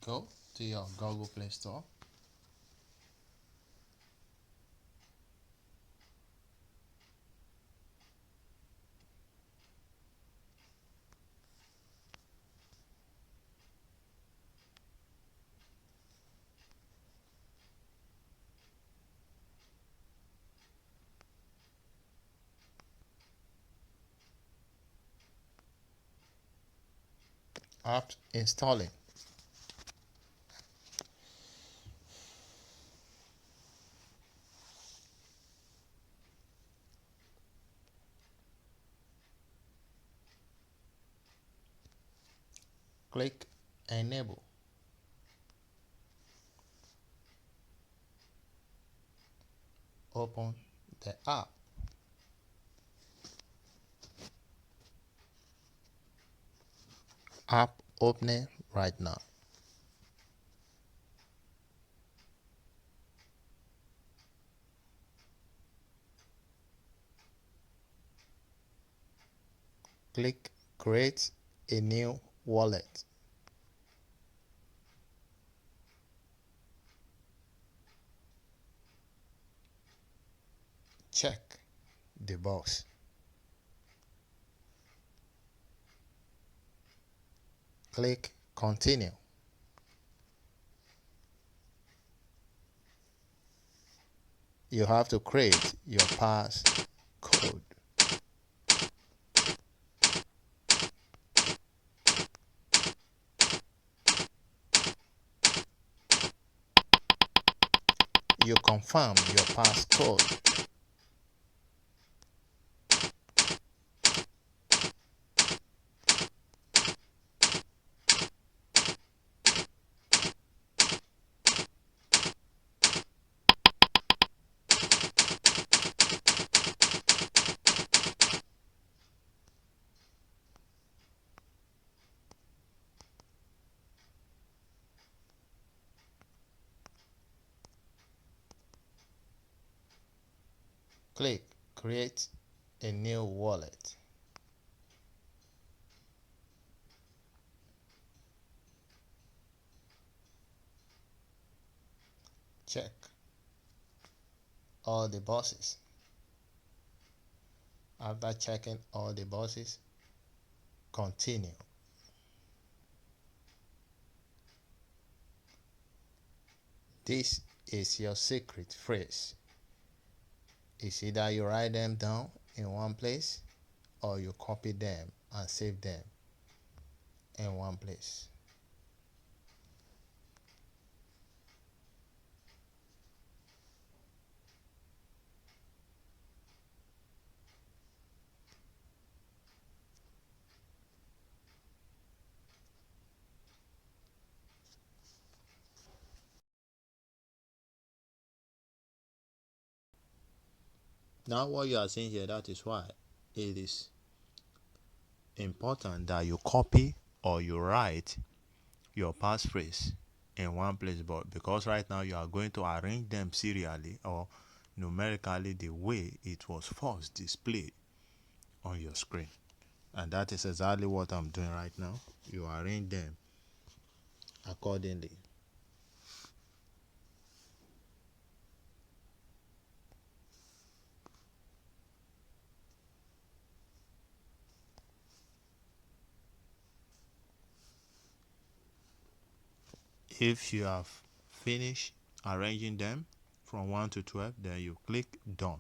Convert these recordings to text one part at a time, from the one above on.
Go to your Google Play Store. App installing. Click enable. Open the app. App opening right now. Click create a new wallet. Check the box. Click continue. You have to create your passcode. You confirm your passcode. Click create a new wallet. Check all the boxes. After checking all the boxes, continue. This is your secret phrase. It's either you write them down in one place or you copy them and save them in one place. Now what you are seeing here, that is why it is important that you copy or you write your passphrase in one place, but because right now you are going to arrange them serially or numerically the way it was first displayed on your screen, and that is exactly what I'm doing right now. You arrange them accordingly. If you have finished arranging them from 1 to 12, then you click done.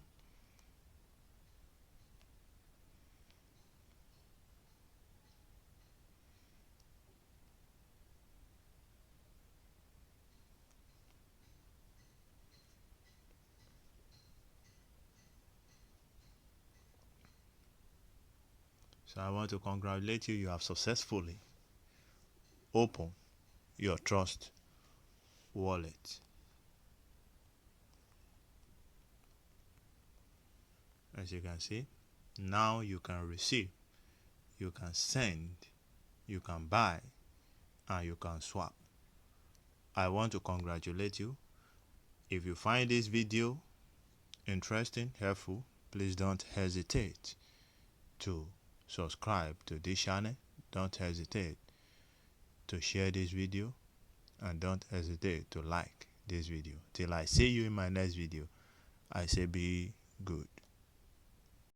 So I want to congratulate you. You have successfully opened your Trust wallet. As you can see, now you can receive, you can send, you can buy, and you can swap. I want to congratulate you. If you find this video interesting, helpful, please don't hesitate to subscribe to this channel. Don't hesitate to share this video and don't hesitate to like this video. Till I see you in my next video, I say be good.